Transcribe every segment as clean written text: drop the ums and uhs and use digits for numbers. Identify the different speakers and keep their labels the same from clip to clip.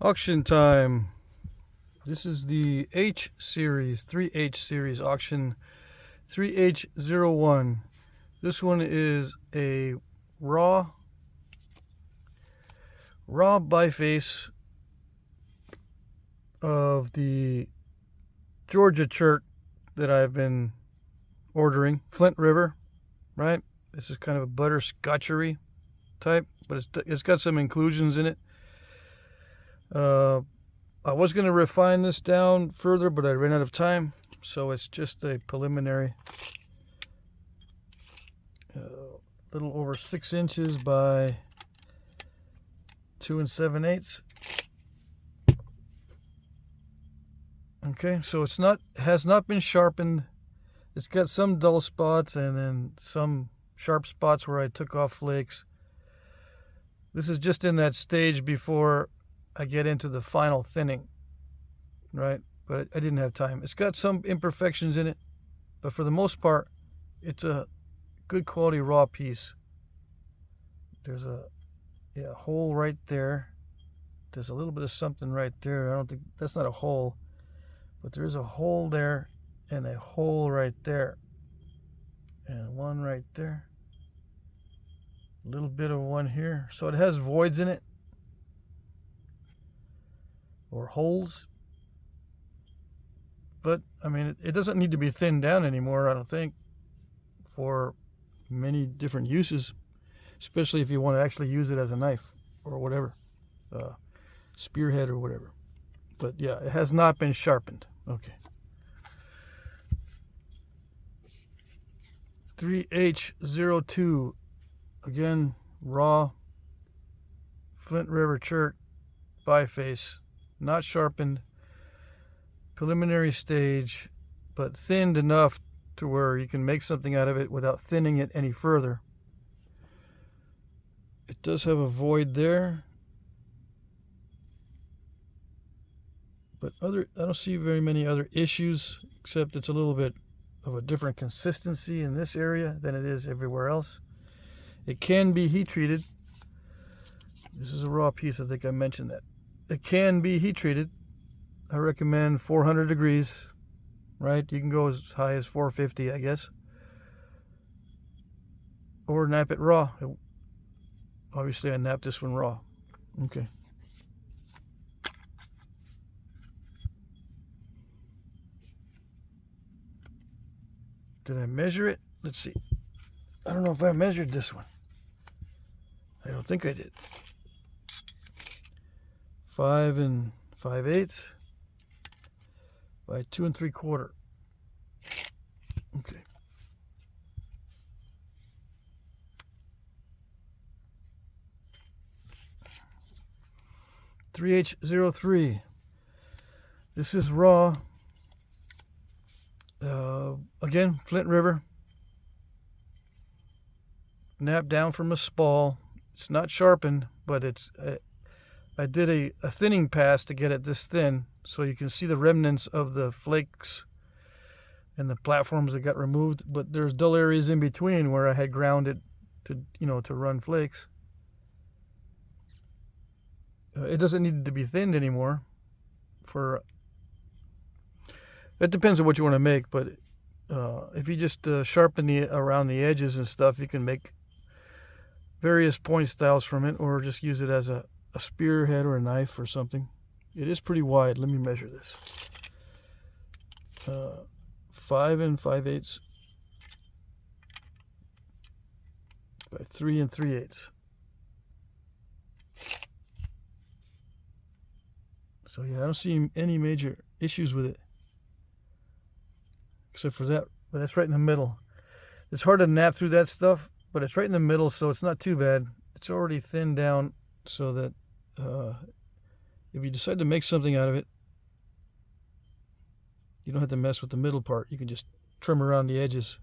Speaker 1: Auction time. This is the H series, 3H series auction 3H01. This one is a raw biface of the Georgia chert that I've been ordering. Flint River, right? This is kind of a butterscotchery type, but it's got some inclusions in it. I was going to refine this down further, but I ran out of time, so it's just a preliminary. A little over 6 inches by 2 7/8. Okay, so has not been sharpened. It's got some dull spots and then some sharp spots where I took off flakes. This is just in that stage before I get into the final thinning, right? But I didn't have time. It's got some imperfections in it, but for the most part, it's a good quality raw piece. There's a hole right there. There's a little bit of something right there. I don't think that's not a hole, but there is a hole there and a hole right there, and one right there. A little bit of one here. So it has voids in it, or holes. But I mean, it doesn't need to be thinned down anymore, I don't think, for many different uses, especially if you want to actually use it as a knife or whatever, spearhead or whatever. But yeah, it has not been sharpened. Okay. 3H02, again, raw Flint River chert biface, not sharpened, preliminary stage, but thinned enough to where you can make something out of it without thinning it any further. It does have a void there, but I don't see very many other issues, except it's a little bit of a different consistency in this area than it is everywhere else. It can be heat treated. This is a raw piece, I think I mentioned that. It can be heat treated. I recommend 400 degrees, right? You can go as high as 450, I guess. Or nap it raw. Obviously, I napped this one raw. Okay. Did I measure it? Let's see. I don't know if I measured this one. I don't think I did. 5 5/8 by 2 3/4. Okay. (3H03). This is raw. Again, Flint River. Napped down from a spall. It's not sharpened, but it's. I did a thinning pass to get it this thin, so you can see the remnants of the flakes and the platforms that got removed. But there's dull areas in between where I had ground it to run flakes. It doesn't need to be thinned anymore. It depends on what you want to make, but if you just sharpen around the edges and stuff, you can make various point styles from it, or just use it as a spearhead or a knife or something. It is pretty wide. Let me measure this. 5 5/8 by 3 3/8. So yeah, I don't see any major issues with it, except for that. But that's right in the middle. It's hard to nap through that stuff, but it's right in the middle, so it's not too bad. It's already thinned down, so that if you decide to make something out of it, you don't have to mess with the middle part. You can just trim around the edges.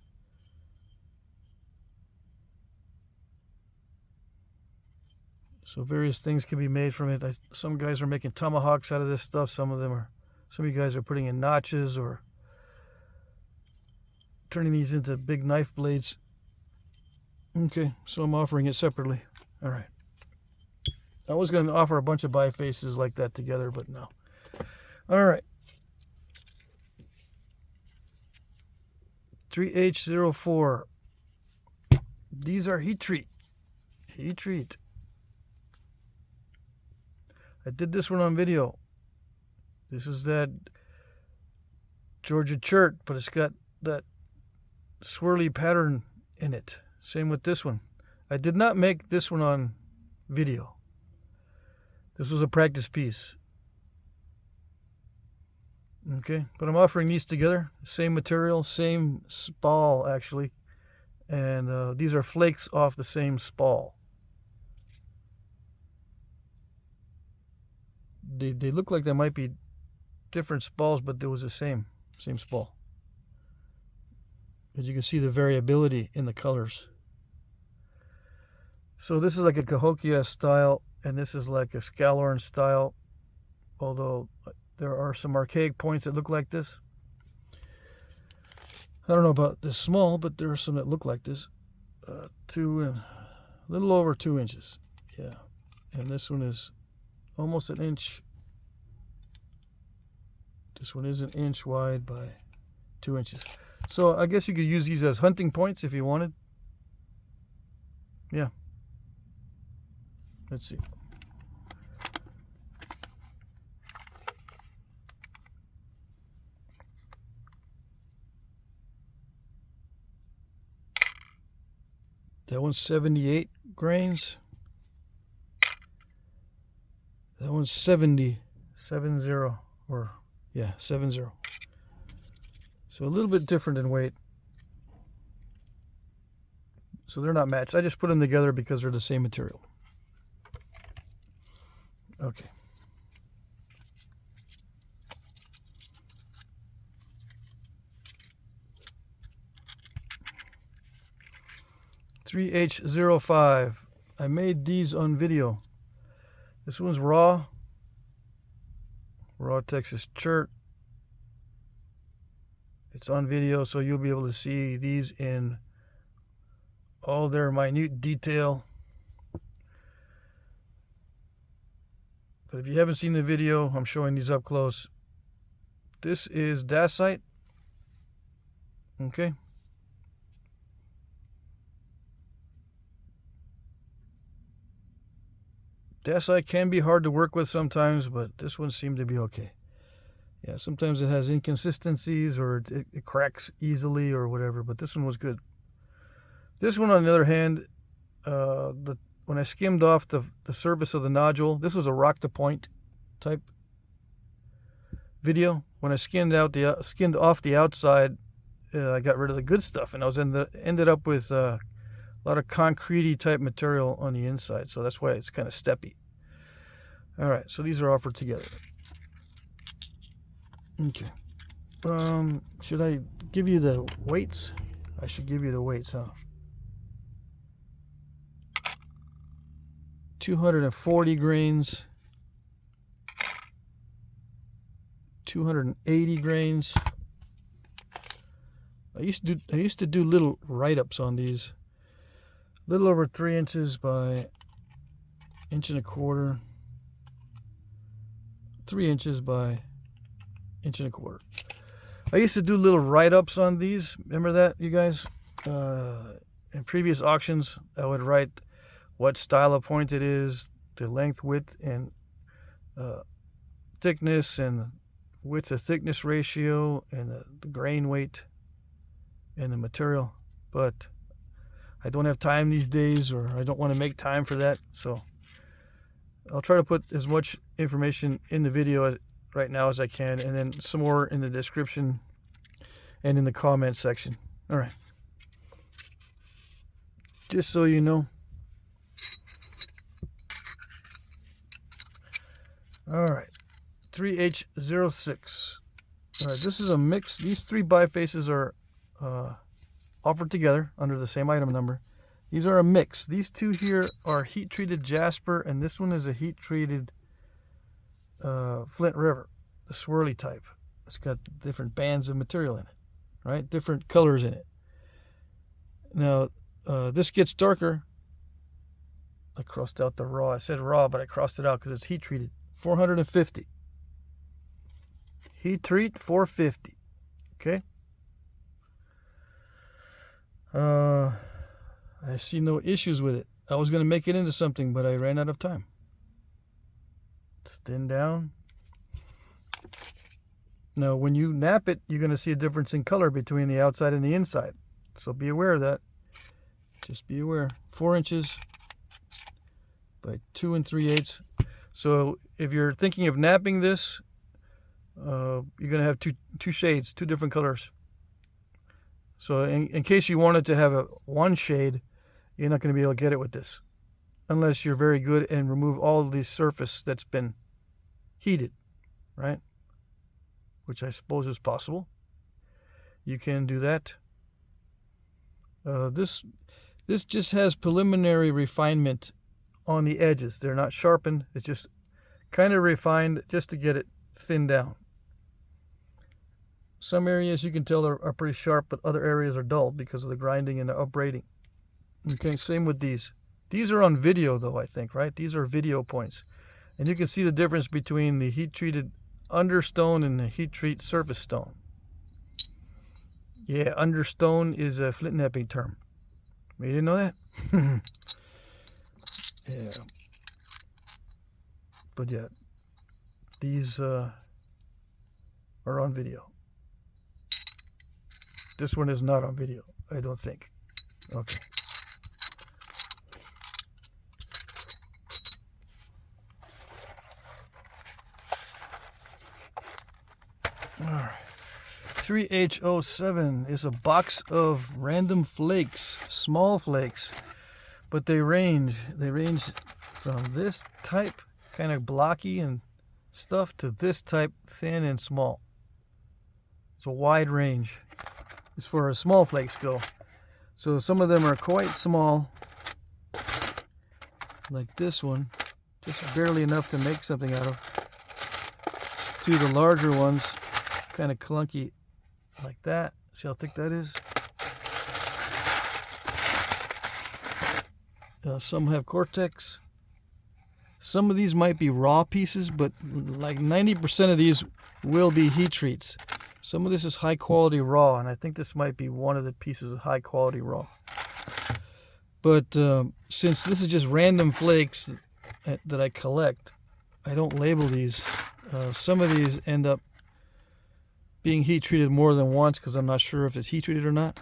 Speaker 1: So various things can be made from it. Some guys are making tomahawks out of this stuff. Some of you guys are putting in notches or turning these into big knife blades. Okay, so I'm offering it separately. All right. I was going to offer a bunch of bifaces like that together, but no. All right. 3H04. These are heat treat. Heat treat. I did this one on video. This is that Georgia chert, but it's got that swirly pattern in it. Same with this one. I did not make this one on video. This was a practice piece. Okay, but I'm offering these together. Same material, same spall actually. And these are flakes off the same spall. They look like they might be different spalls, but there was the same spall. As you can see the variability in the colors. So this is like a Cahokia style, and this is like a Scalorn style, although there are some archaic points that look like this. I don't know about this small, but there are some that look like this. A little over 2 inches. Yeah. And this one is almost an inch. This one is an inch wide by 2 inches. So I guess you could use these as hunting points if you wanted. Yeah. Let's see. That one's 78 grains. That one's 70, 70, or yeah, 70. So a little bit different in weight. So they're not matched. I just put them together because they're the same material. Okay. .3H05. I made these on video. This one's raw Texas chert. It's on video, so you'll be able to see these in all their minute detail. But if you haven't seen the video, I'm showing these up close. This is dacite. Okay. Dacite can be hard to work with sometimes, but this one seemed to be okay. Yeah, sometimes it has inconsistencies or it cracks easily or whatever, but this one was good. This one, on the other hand, when I skimmed off the surface of the nodule, this was a rock to point type video. When I skinned off the outside, I got rid of the good stuff, and I was ended up with a lot of concrete-y type material on the inside, so that's why it's kind of steppy. All right, so these are offered together. Okay. Should I give you the weights? I should give you the weights, huh? 240 grains. 280 grains. I used to do little write-ups on these. A little over 3 inches by 1.25 inches. 3 inches by 1.25 inches. I used to do little write-ups on these. Remember that, you guys? In previous auctions, I would write what style of point it is, the length, width, and thickness, and width to thickness ratio, and the grain weight, and the material. But I don't have time these days, or I don't want to make time for that, so I'll try to put as much information in the video right now as I can, and then some more in the description and in the comment section. All right. Just so you know. All right. 3H06. All right, this is a mix. These three bifaces are offered together under the same item number. These are a mix. These two here are heat-treated Jasper, and this one is a heat-treated Flint River, the swirly type. It's got different bands of material in it, right? Different colors in it. Now, this gets darker, I crossed out the raw. I said raw, but I crossed it out because it's heat treated. 450. Heat treat 450. Okay. I see no issues with it. I was going to make it into something, but I ran out of time. It's thinned down. Now, when you nap it, you're going to see a difference in color between the outside and the inside. So be aware of that. Just be aware. 4 inches by 2 3/8. So if you're thinking of napping this, you're going to have two shades, 2 different colors. So in case you wanted to have one shade, you're not going to be able to get it with this. Unless you're very good and remove all of the surface that's been heated, right? Which I suppose is possible. You can do that. This just has preliminary refinement on the edges. They're not sharpened. It's just kind of refined just to get it thinned down. Some areas you can tell are pretty sharp, but other areas are dull because of the grinding and the upbraiding. Okay, same with these. These are on video though, I think, right? These are video points. And you can see the difference between the heat-treated understone and the heat-treat surface stone. Yeah, understone is a Flintknapping term. You didn't know that? Yeah. But yeah, these are on video. This one is not on video, I don't think. Okay. All right. 3H07 is a box of random flakes, small flakes, but they range from this type, kind of blocky and stuff, to this type, thin and small. It's a wide range as far as small flakes go. So some of them are quite small, like this one, just barely enough to make something out of, to the larger ones, kind of clunky like that. See how thick that is? Some have cortex. Some of these might be raw pieces, but like 90% of these will be heat treats. Some of this is high quality raw, and I think this might be one of the pieces of high quality raw. But since this is just random flakes that I collect, I don't label these. Some of these end up being heat treated more than once because I'm not sure if it's heat treated or not.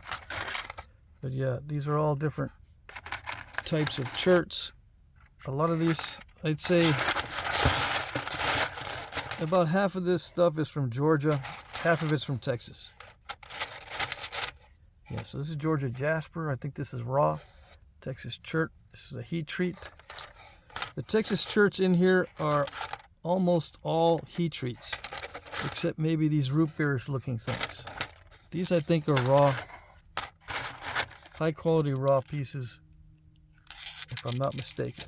Speaker 1: But yeah, these are all different types of cherts. A lot of these, I'd say about half of this stuff is from Georgia, half of it's from Texas. Yeah, so this is Georgia Jasper. I think this is raw. Texas chert. This is a heat treat. The Texas cherts in here are almost all heat treats, except maybe these root beerish looking things. These I think are raw, high quality raw pieces, if I'm not mistaken.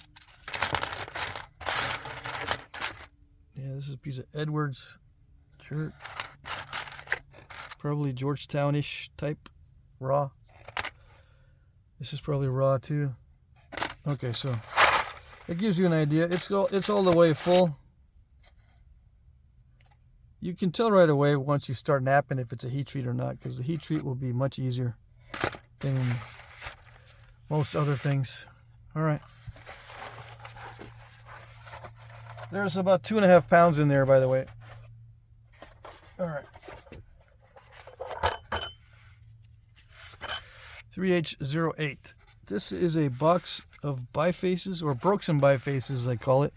Speaker 1: Yeah, this is a piece of Edwards chert. Probably Georgetown-ish type raw. This is probably raw too. Okay, so it gives you an idea. It's all the way full. You can tell right away once you start napping if it's a heat treat or not, because the heat treat will be much easier than most other things. All right. There's about 2.5 pounds in there, by the way. All right. 3H08. This is a box of bifaces, or broken bifaces, I call it.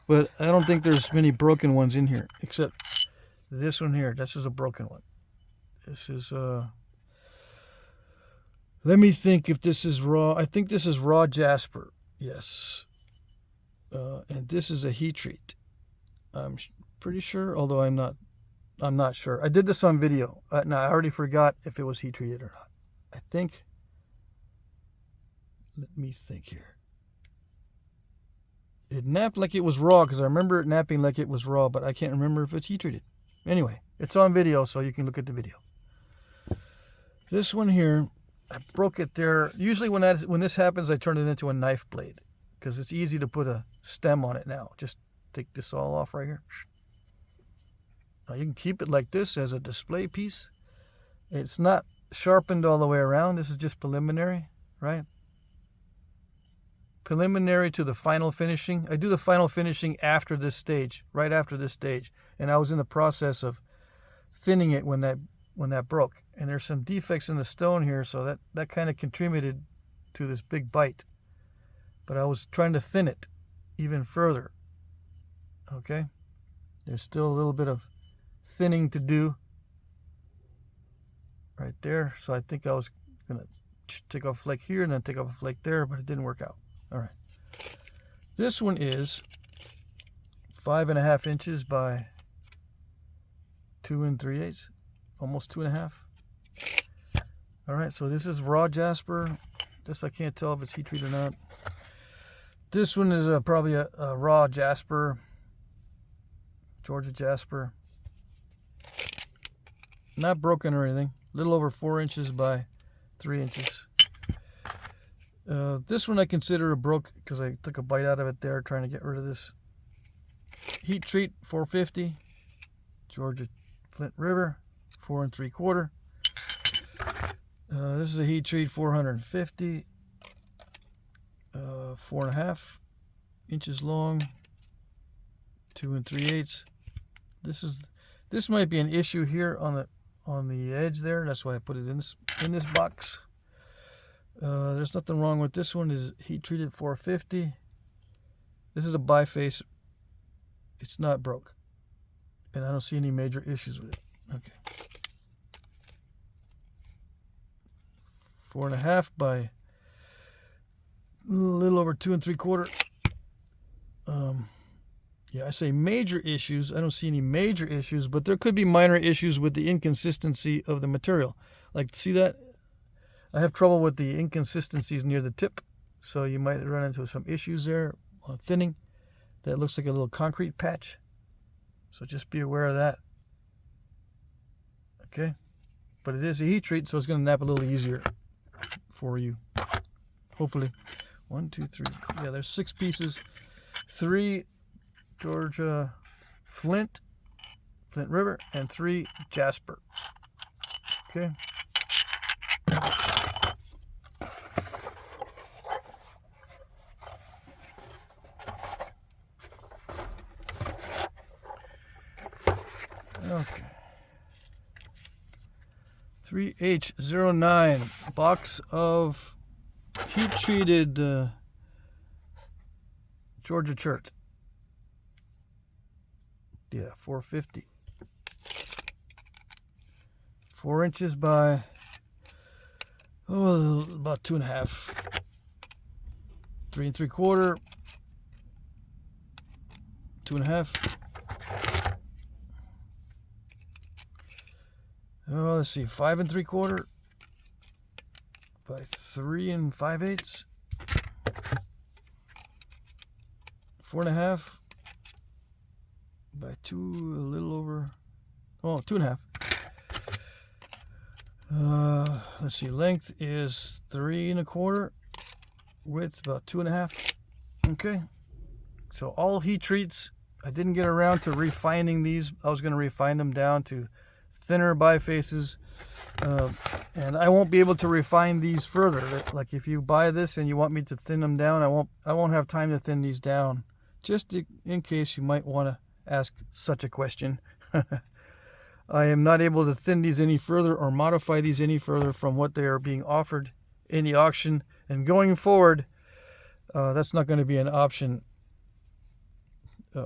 Speaker 1: But I don't think there's many broken ones in here, except this one here. This is a broken one. This is, let me think if this is raw. I think this is raw Jasper. Yes. And this is a heat treat. I'm pretty sure, although I'm not sure. I did this on video. No, I already forgot if it was heat treated or not. I think, let me think here. It napped like it was raw, because I remember it napping like it was raw, but I can't remember if it's heat treated. Anyway, it's on video, so you can look at the video. This one here, I broke it there. Usually when this happens, I turn it into a knife blade, because it's easy to put a stem on it now. Just take this all off right here. Now you can keep it like this as a display piece. It's not sharpened all the way around. This is just preliminary, right? Preliminary to the final finishing. I do the final finishing after this stage, right after this stage. And I was in the process of thinning it when that broke. And there's some defects in the stone here, so that kind of contributed to this big bite. But I was trying to thin it even further. Okay? There's still a little bit of thinning to do right there. So I think I was going to take off a flake here and then take off a flake there, but it didn't work out. All right. This one is 5.5 inches by 2 3/8, almost 2.5. All right, so this is raw Jasper. This I can't tell if it's heat treated or not. This one is probably a raw Jasper, Georgia Jasper. Not broken or anything. A little over 4 inches by 3 inches. This one I consider a broke because I took a bite out of it there trying to get rid of this. Heat treat 450, Georgia Flint River 4 3/4. This is a heat treat 450, 4.5 inches long, 2 3/8. This might be an issue here on the edge there. That's why I put it in this box. There's nothing wrong with this one. Is heat treated 450. This is a biface. It's not broke, and I don't see any major issues with it. Okay. 4.5 by a little over 2 3/4. Yeah, I say major issues. I don't see any major issues, but there could be minor issues with the inconsistency of the material. Like, see that? I have trouble with the inconsistencies near the tip, so you might run into some issues there on thinning. That looks like a little concrete patch, so just be aware of that. Okay, but it is a heat treat, so it's going to nap a little easier for you, hopefully. 1 2 3. Yeah, there's 6 pieces. 3 Georgia Flint River, and 3 Jasper. Okay. Okay. 3H09 box of heat treated Georgia chert. Yeah, 450. 4 inches by about 2.5. 3 3/4. 2.5. Let's see, 5 3/4 by 3 5/8. 4.5 by 2, a little over, 2.5. Let's see, length is 3 1/4, width about 2.5. Okay, so all heat treats. I didn't get around to refining these. I was going to refine them down to thinner bifaces, and I won't be able to refine these further. Like, if you buy this and you want me to thin them down, I won't have time to thin these down. Just in case you might want to ask such a question. I am not able to thin these any further or modify these any further from what they are being offered in the auction. And going forward, that's not going to be an option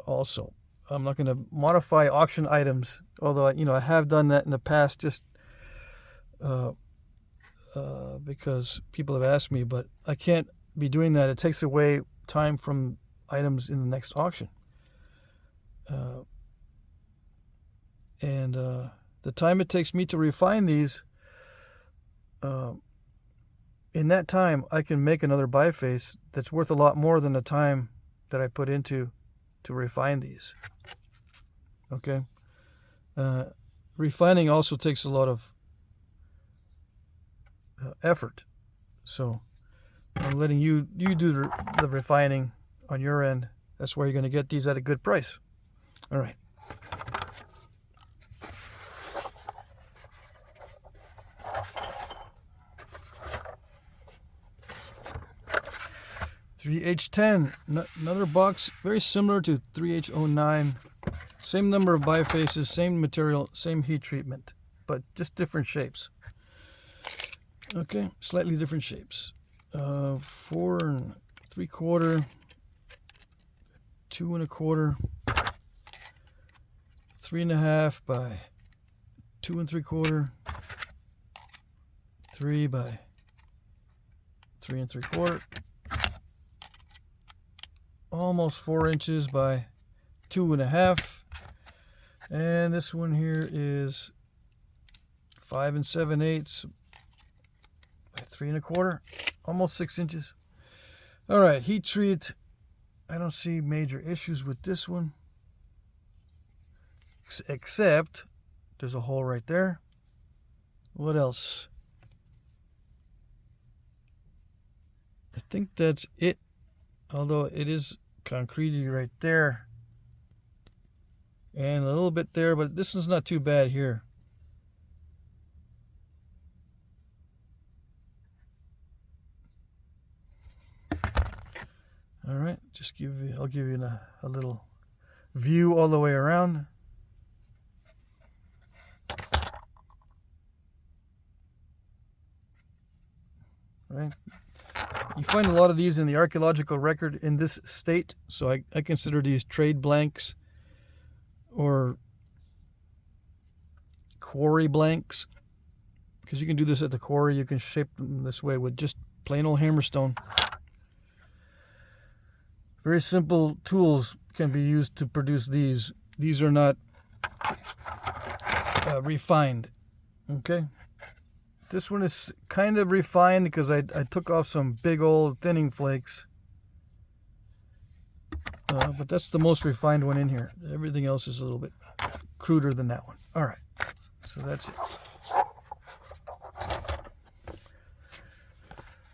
Speaker 1: also. I'm not going to modify auction items, although I have done that in the past just because people have asked me, but I can't be doing that. It takes away time from items in the next auction. And the time it takes me to refine these, in that time I can make another biface that's worth a lot more than the time that I put into to refine these. Okay. Refining also takes a lot of effort, so I'm letting you do the refining on your end. That's where you're going to get these at a good price. All right. (3H10), another box, very similar to 3H09. Same number of bifaces, same material, same heat treatment, but just different shapes. Okay, slightly different shapes. 4 3/4, 2 1/4, 3 1/2 by 2 3/4, 3 by 3 3/4. Almost 4 inches by 2 1/2, and this one here is 5 7/8 by 3 1/4, almost 6 inches. All right, heat treat. I don't see major issues with this one, except there's a hole right there. What else? I think that's it. Although it is concretey right there and a little bit there, but this is not too bad here. All right, I'll give you a little view all the way around. Right. You find a lot of these in the archaeological record in this state, so I consider these trade blanks or quarry blanks, because you can do this at the quarry. You can shape them this way with just plain old hammerstone. Very simple tools can be used to produce these. These are not refined. Okay. This one is kind of refined because I took off some big old thinning flakes. But that's the most refined one in here. Everything else is a little bit cruder than that one. All right. So that's it.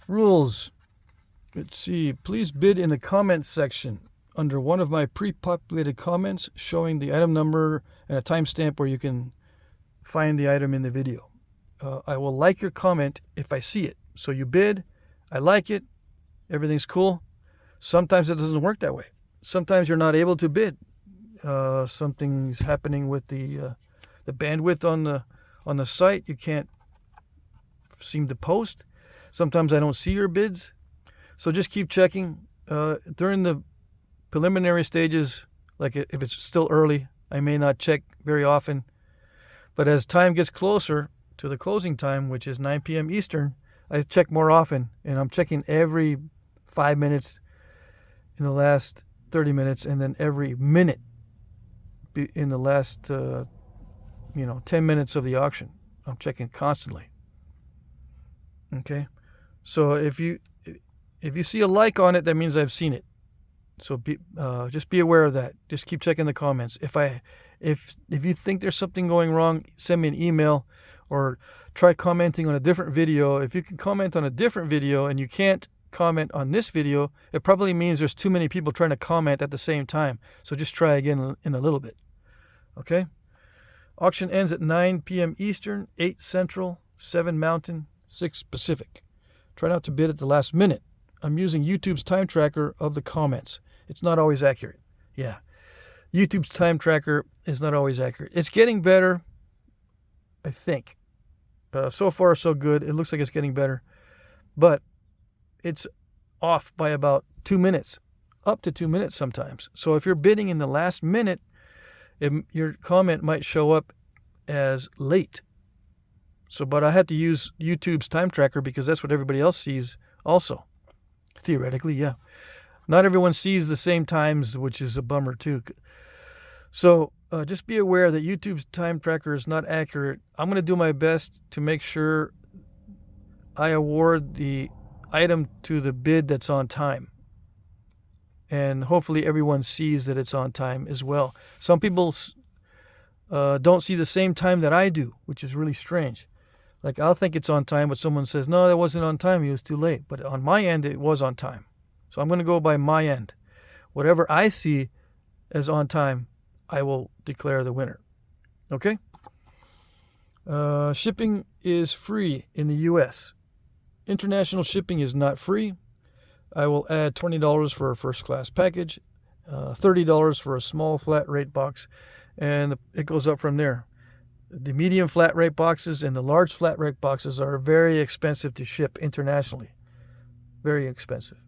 Speaker 1: Rules. Let's see. Please bid in the comments section under one of my pre-populated comments showing the item number and a timestamp where you can find the item in the video. I will like your comment if I see it. So you bid, I like it, everything's cool. Sometimes it doesn't work that way. Sometimes you're not able to bid. Something's happening with the bandwidth on the site. You can't seem to post. Sometimes I don't see your bids. So just keep checking. During the preliminary stages, like if it's still early, I may not check very often. But as time gets closer to the closing time, which is 9 p.m. Eastern, I check more often, and I'm checking every 5 minutes in the last 30 minutes, and then every minute in the last 10 minutes of the auction. I'm checking constantly. Okay, so if you see a like on it, that means I've seen it. So just be aware of that. Just keep checking the comments. If you think there's something going wrong, send me an email or try commenting on a different video. If you can comment on a different video and you can't comment on this video, it probably means there's too many people trying to comment at the same time. So just try again in a little bit. Okay? Auction ends at 9 p.m. Eastern, 8 Central, 7 Mountain, 6 Pacific. Try not to bid at the last minute. I'm using YouTube's time tracker of the comments. It's not always accurate. Yeah. YouTube's time tracker is not always accurate. It's getting better, I think. So far, so good. It looks like it's getting better. But it's off by about 2 minutes, up to 2 minutes sometimes. So if you're bidding in the last minute, your comment might show up as late. But I had to use YouTube's time tracker because that's what everybody else sees also. Theoretically, yeah. Not everyone sees the same times, which is a bummer too. So just be aware that YouTube's time tracker is not accurate. I'm going to do my best to make sure I award the item to the bid that's on time. And hopefully everyone sees that it's on time as well. Some people don't see the same time that I do, which is really strange. Like, I'll think it's on time, but someone says, no, that wasn't on time. It was too late. But on my end, it was on time. So I'm going to go by my end. Whatever I see as on time, I will declare the winner. Okay? Shipping is free in the U.S. International shipping is not free. I will add $20 for a first-class package, $30 for a small flat rate box, and it goes up from there. The medium flat rate boxes and the large flat rate boxes are very expensive to ship internationally. Very expensive.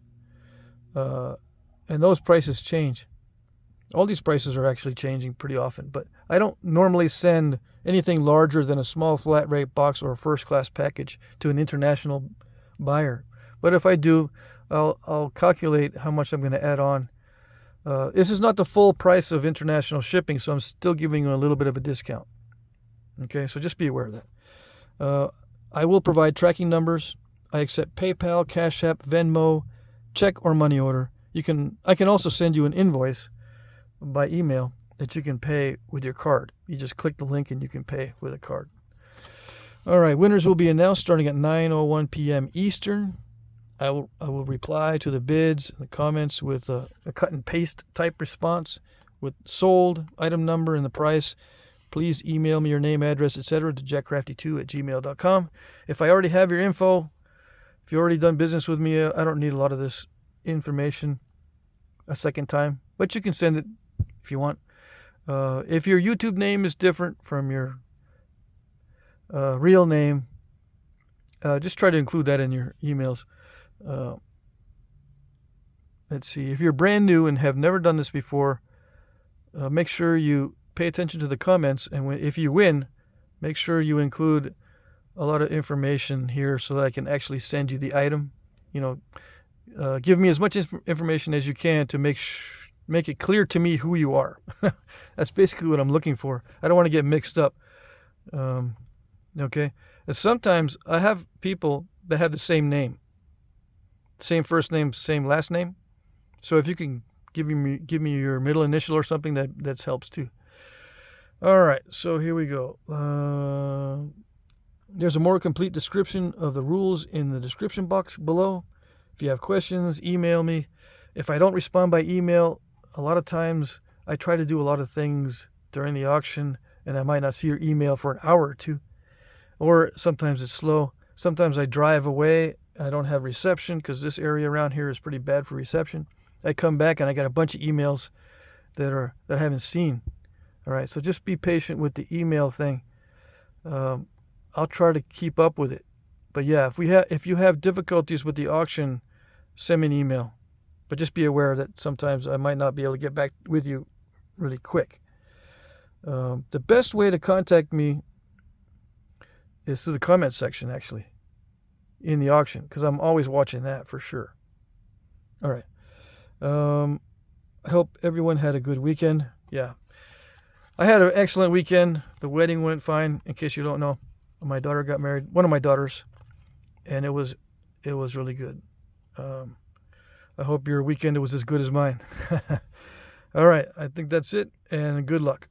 Speaker 1: And those prices change. All these prices are actually changing pretty often, but I don't normally send anything larger than a small flat rate box or a first-class package to an international buyer. But if I do, I'll calculate how much I'm going to add on. This is not the full price of international shipping, so I'm still giving you a little bit of a discount. Okay, so just be aware of that. I will provide tracking numbers. I accept PayPal, Cash App, Venmo, check, or money order. I can also send you an invoice by email that you can pay with your card. You just click the link and you can pay with a card. All right, winners will be announced starting at 9:01 p.m. Eastern. I will reply to the bids and the comments with a cut and paste type response with sold, item number, and the price. Please email me your name, address, etc. to jackcrafty2@gmail.com. If I already have your info, if you've already done business with me, I don't need a lot of this information a second time, but you can send it if you want. If your YouTube name is different from your real name, just try to include that in your emails. Let's see. If you're brand new and have never done this before, make sure you pay attention to the comments, and if you win, make sure you include a lot of information here so that I can actually send you the item. Give me as much information as you can to make it clear to me who you are. That's basically what I'm looking for. I don't want to get mixed up. Okay? And sometimes I have people that have the same name. Same first name, same last name. So if you can give me your middle initial or something, that helps too. All right, so here we go. There's a more complete description of the rules in the description box below. If you have questions, email me. If I don't respond by email, a lot of times I try to do a lot of things during the auction, and I might not see your email for an hour or two. Or sometimes it's slow. Sometimes I drive away. I don't have reception because this area around here is pretty bad for reception. I come back and I got a bunch of emails that I haven't seen. All right, so just be patient with the email thing. I'll try to keep up with it. But yeah, if you have difficulties with the auction, send me an email. But just be aware that sometimes I might not be able to get back with you really quick. The best way to contact me is through the comment section, actually, in the auction, because I'm always watching that for sure. All right. I hope everyone had a good weekend. Yeah. I had an excellent weekend. The wedding went fine. In case you don't know, my daughter got married. One of my daughters, and it was really good. I hope your weekend was as good as mine. All right, I think that's it, and good luck.